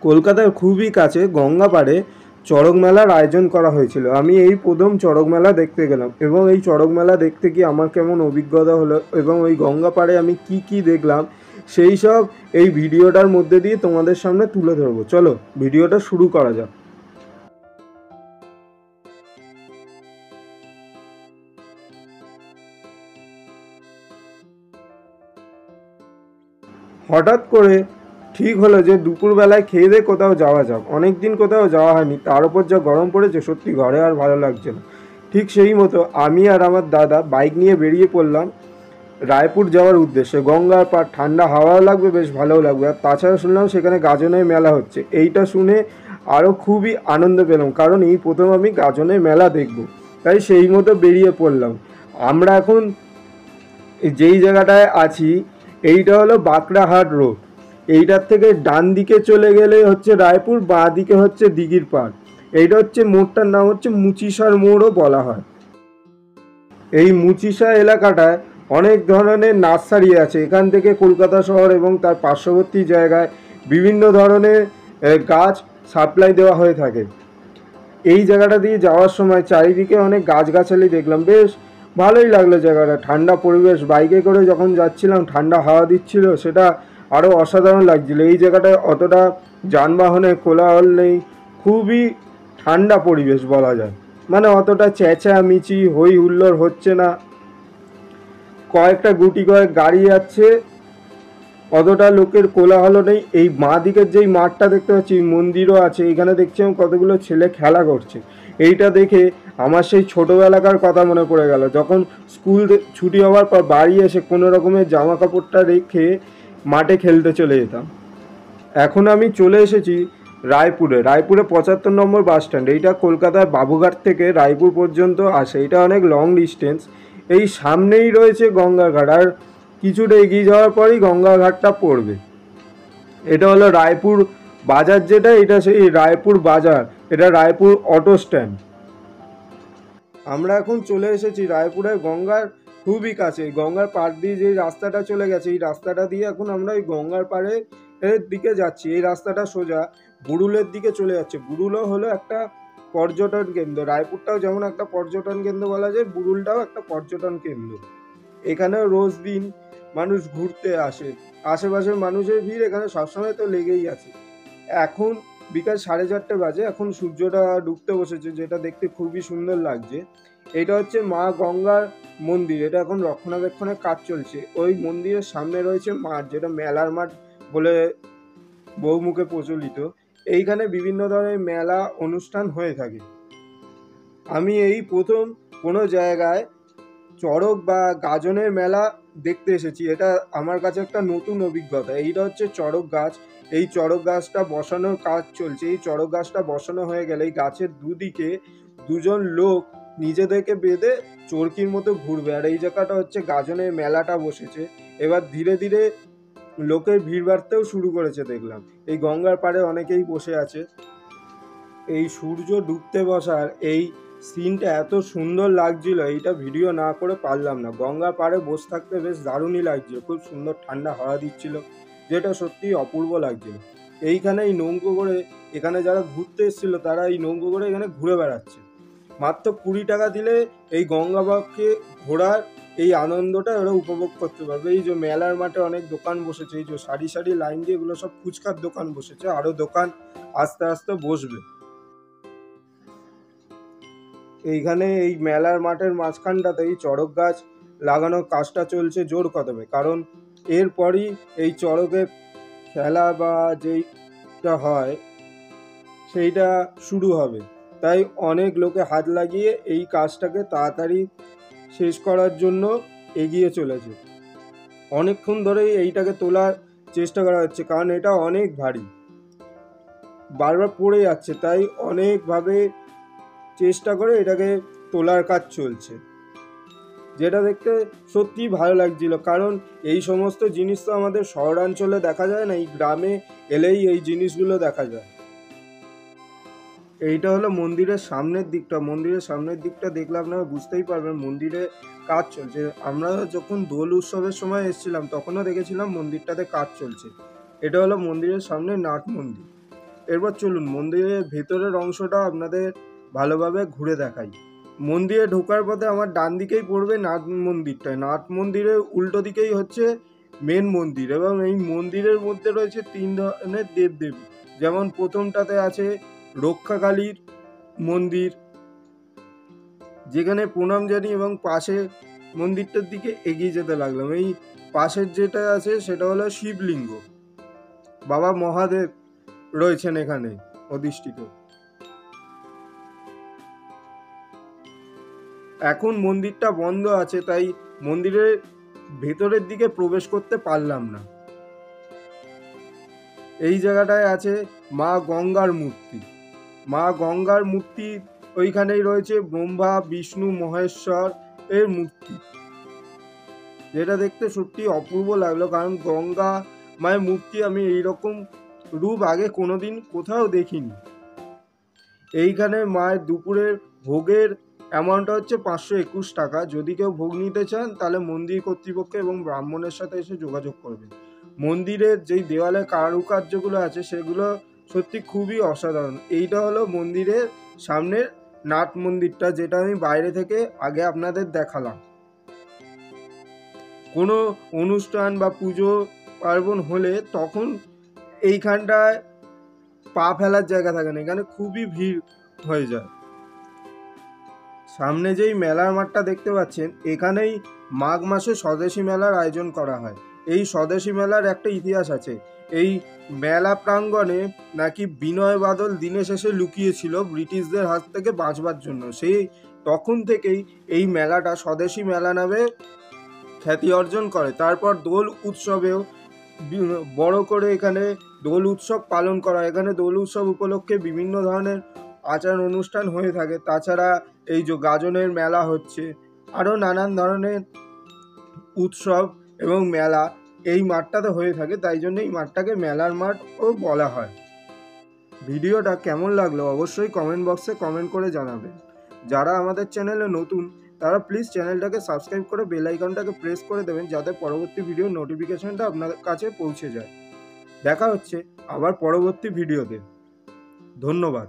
কলকাতার খুবই কাছে গঙ্গাপাড়ে চড়ক মেলার আয়োজন করা হয়েছিল। আমি এই প্রথম চড়ক মেলা দেখতে গেলাম এবং এই চড়ক মেলা দেখতে গিয়ে আমার কেমন অভিজ্ঞতা হলো এবং ওই গঙ্গাপাড়ে আমি কি কি দেখলাম সেই সব এই ভিডিওটার মধ্যে দিয়ে তোমাদের সামনে তুলে ধরবো। চলো ভিডিওটা শুরু করা যাক। হঠাৎ করে ঠিক হলো যে দুপুরবেলায় খেয়ে দিয়ে কোথাও যাওয়া যাক। অনেক দিন কোথাও যাওয়া হয়নি, তার উপর যা গরম পড়েছে সত্যি ঘরে আর ভালো লাগছে না। ঠিক সেই মতো আমি আর আমার দাদা বাইক নিয়ে বেরিয়ে পড়লাম রায়পুর যাওয়ার উদ্দেশ্যে। গঙ্গার পাড়, ঠান্ডা হাওয়াও লাগবে, বেশ ভালোও লাগবে। আর তাছাড়া শুনলাম সেখানে গাজনের মেলা হচ্ছে। এইটা শুনে আরও খুবই আনন্দ পেলাম, কারণ এই প্রথম আমি গাজনের মেলা দেখব। তাই সেই মতো বেরিয়ে পড়লাম। আমরা এখন যেই জায়গাটায় আছি এইটা হলো বাঁকড়াহাট রোড। এইটার থেকে ডান দিকে চলে গেলে হচ্ছে রায়পুর, বাঁ দিকে হচ্ছে দিঘির পাড়। এইটা হচ্ছে মোড়টার নাম হচ্ছে মুচিসার মোড়ও বলা হয়। এই মুচিসা এলাকাটায় অনেক ধরনের নার্সারি আছে। এখান থেকে কলকাতা শহর এবং তার পার্শ্ববর্তী জায়গায় বিভিন্ন ধরনের গাছ সাপ্লাই দেওয়া হয়ে থাকে। এই জায়গাটা দিয়ে যাওয়ার সময় চারিদিকে অনেক গাছগাছালি দেখলাম, বেশ ভালোই লাগলো জায়গাটা। ঠান্ডা পরিবেশ, বাইকে করে যখন যাচ্ছিলাম ঠান্ডা হাওয়া দিচ্ছিল, সেটা আরও অসাধারণ লাগছিল। এই জায়গাটায় অতটা যানবাহনের কোলাহল নেই, খুবই ঠান্ডা পরিবেশ বলা যায়। মানে অতটা চেঁচামেচি হই হুল্লোড় হচ্ছে না, কয়েকটা গুটি কয়েক গাড়ি যাচ্ছে, অতটা লোকের কোলাহল নেই। এই বাঁ দিকের যেই মাঠটা দেখতে পাচ্ছি, মন্দিরও আছে, এখানে দেখছি আমি কতগুলো ছেলে খেলা করছে। এইটা দেখে আমার সেই ছোটোবেলাকার কথা মনে পড়ে গেল, যখন স্কুল ছুটি হওয়ার পর বাড়ি এসে কোনো রকমের জামা কাপড়টা রেখে মাঠে খেলতে চলে যেতাম। এখন আমি চলে এসেছি রায়পুরে। 75 নম্বর বাস স্ট্যান্ড। এইটা কলকাতার বাবুঘাট থেকে রায়পুর পর্যন্ত আসে। এটা অনেক লং ডিস্টেন্স। এই সামনেই রয়েছে গঙ্গাঘাট, আর কিছুটা এগিয়ে যাওয়ার পরই গঙ্গাঘাটটা পড়বে। এটা হলো রায়পুর বাজার, যেটা এটা সেই রায়পুর বাজার, এটা রায়পুর অটো স্ট্যান্ড। আমরা এখন চলে এসেছি রায়পুরের গঙ্গার খুবই কাছে। গঙ্গার পাড় দিয়ে যে রাস্তাটা চলে গেছে, এই রাস্তাটা দিয়ে এখন আমরা ওই গঙ্গার পাড়ে এর দিকে যাচ্ছি। এই রাস্তাটা সোজা বুড়ুলের দিকে চলে যাচ্ছে। বুড়ুলও হলো একটা পর্যটন কেন্দ্র। রায়পুরটাও যেমন একটা পর্যটন কেন্দ্র বলা যায়, বুড়ুলটাও একটা পর্যটন কেন্দ্র। এখানেও রোজ দিন মানুষ ঘুরতে আসে। আশেপাশের মানুষের ভিড় এখানে সবসময় তো লেগেই আছে। এখন বিকাল 4:30 বাজে, এখন সূর্যটা ডুবতে বসেছে, যেটা দেখতে খুবই সুন্দর লাগছে। এটা হচ্ছে মা গঙ্গার মন্দির। এটা এখন রক্ষণাবেক্ষণের কাজ চলছে। ওই মন্দিরের সামনে রয়েছে মাঠ, যেটা মেলার মাঠ বলে বহুমুখে প্রচলিত। এইখানে বিভিন্ন ধরনের মেলা অনুষ্ঠান হয়ে থাকে। আমি এই প্রথম কোনো জায়গায় চড়ক বা গাজনের মেলা দেখতে এসেছি। এটা আমার কাছে একটা নতুন অভিজ্ঞতা। এইটা হচ্ছে চড়ক গাছ। এই চড়ক গাছটা বসানোর কাজ চলছে। এই চড়ক গাছটা বসানো হয়ে গেলে এই গাছের দুদিকে দুজন লোক নিজেদেরকে বেঁধে চরকির মতো ঘুরবে। আর এই জায়গাটা হচ্ছে গাজনের মেলাটা বসেছে। এবার ধীরে ধীরে লোকের ভিড় বাড়তেও শুরু করেছে দেখলাম। এই গঙ্গার পাড়ে অনেকেই বসে আছে। এই সূর্য ডুবতে বসার এই সিনটা এত সুন্দর লাগছিল, এইটা ভিডিও না করে পারলাম না। গঙ্গা পাড়ে বসে থাকতে বেশ দারুণই লাগছিল, খুব সুন্দর ঠান্ডা হাওয়া দিচ্ছিল, যেটা সত্যিই অপূর্ব লাগছিল। এইখানে এই নৌকো করে এখানে যারা ঘুরতে এসেছিল তারা এই নৌকো করে এখানে ঘুরে বেড়াচ্ছে। মাত্র 20 টাকা দিলে এই গঙ্গাবাগকে ঘোরার এই আনন্দটা ওরা উপভোগ করতে পারবে। এই যে মেলার মাঠে অনেক দোকান বসেছে, এই যে সারি সারি লাইন দিয়ে এগুলো সব ফুচকার দোকান বসেছে, আরও দোকান আস্তে আস্তে বসবে। এইখানে এই মেলার মাঠের মাঝখানটাতে এই চড়ক গাছ লাগানোর কাজটা চলছে জোর কদমে, কারণ এরপরই এই চড়কের খেলা বা যেইটা হয় সেইটা শুরু হবে। তাই অনেক লোকে হাত লাগিয়ে এই কাজটাকে তাড়াতাড়ি শেষ করার জন্য এগিয়ে চলেছে। অনেকক্ষণ ধরেই এইটাকে তোলার চেষ্টা করা হচ্ছে, কারণ এটা অনেক ভারী, বারবার পড়ে যাচ্ছে। তাই অনেকভাবে চেষ্টা করে এটাকে তোলার কাজ চলছে, যেটা দেখতে সত্যিই ভালো লাগছিল। কারণ এই সমস্ত জিনিস তো আমাদের শহরাঞ্চলে দেখা যায় না, এই গ্রামে এলেই এই জিনিসগুলো দেখা যায়। এইটা হলো মন্দিরের সামনের দিকটা। মন্দিরের সামনের দিকটা দেখলে আপনারা বুঝতেই পারবেন মন্দিরে কাজ চলছে। আমরা যখন দোল উৎসবের সময় এসেছিলাম তখনও দেখেছিলাম মন্দিরটাতে কাজ চলছে। এটা হলো মন্দিরের সামনে নাট মন্দির। এরপর চলুন মন্দিরের ভেতরের অংশটা আপনাদের ভালোভাবে ঘুরে দেখাই। মন্দিরে ঢোকার পথে আমার ডান দিকেই পড়বে নাট মন্দিরটায়। নাট মন্দিরের উল্টো দিকেই হচ্ছে মেন মন্দির, এবং এই মন্দিরের মধ্যে রয়েছে 3 ধরনের দেবদেবী। যেমন প্রথমটাতে আছে রক্ষাকালীর মন্দির, যেখানে প্রণাম জানি, এবং পাশে মন্দিরটার দিকে এগিয়ে যেতে লাগলাম। এই পাশের যেটা আছে সেটা হলো শিবলিঙ্গ, বাবা মহাদেব রয়েছেন এখানে অধিষ্ঠিত। এখন মন্দিরটা বন্ধ আছে, তাই মন্দিরের ভেতরের দিকে প্রবেশ করতে পারলাম না। এই জায়গাটায় আছে মা গঙ্গার মূর্তি। মা গঙ্গার মূর্তি ওইখানেই রয়েছে ব্রহ্মা বিষ্ণু মহেশ্বর এর মূর্তি, যেটা দেখতে সত্যি অপূর্ব লাগলো। কারণ গঙ্গা মায়ের মূর্তি আমি এইরকম রূপ আগে কোনোদিন কোথাও দেখিনি। এইখানে মায়ের দুপুরের ভোগের অ্যামাউন্টটা হচ্ছে 521 টাকা। যদি কেউ ভোগ নিতে চান তাহলে মন্দির কর্তৃপক্ষ এবং ব্রাহ্মণের সাথে এসে যোগাযোগ করবেন। মন্দিরের যেই দেওয়ালে কারুকার্যগুলো আছে সেগুলো সত্যি খুবই অসাধারণ। এইটা হলো মন্দিরের সামনের নাট মন্দিরটা, যেটা আমি বাইরে থেকে আগে আপনাদের দেখালাম। কোনো অনুষ্ঠান বা পুজো পার্বণ হলে তখন এইখানটায় পা ফেলার জায়গা থাকে না, এখানে খুবই ভিড় হয়ে যায়। সামনে যেই মেলার মাঠটা দেখতে পাচ্ছেন, এখানেই মাঘ মাসে স্বদেশী মেলার আয়োজন করা হয়। এই স্বদেশী মেলার একটা ইতিহাস আছে। এই মেলা প্রাঙ্গণে নাকি বিনয় বাদল দিনের শেষে লুকিয়েছিল ব্রিটিশদের হাত থেকে বাঁচবার জন্য। সেই তখন থেকেই এই মেলাটা স্বদেশী মেলা নামে খ্যাতি অর্জন করে। তারপর দোল উৎসবেও বড় করে এখানে দোল উৎসব পালন করা হয়। এখানে দোল উৎসব উপলক্ষে বিভিন্ন ধরনের আচার অনুষ্ঠান হয়ে থাকে। তাছাড়া এই যে গাজনের মেলা হচ্ছে, আরও নানান ধরনের উৎসব এবং মেলা এই মাঠটাতে হয়ে থাকে, তাই জন্য এই মাঠটাকে মেলার মাঠও বলা হয়। ভিডিওটা কেমন লাগলো অবশ্যই কমেন্ট বক্সে কমেন্ট করে জানাবেন। যারা আমাদের চ্যানেলে নতুন তারা প্লিজ চ্যানেলটাকে সাবস্ক্রাইব করে বেল আইকনটাকে প্রেস করে দেবেন, যাতে পরবর্তী ভিডিওর নোটিফিকেশনটা আপনার কাছে পৌঁছে যায়। দেখা হচ্ছে আবার পরবর্তী ভিডিওতে। ধন্যবাদ।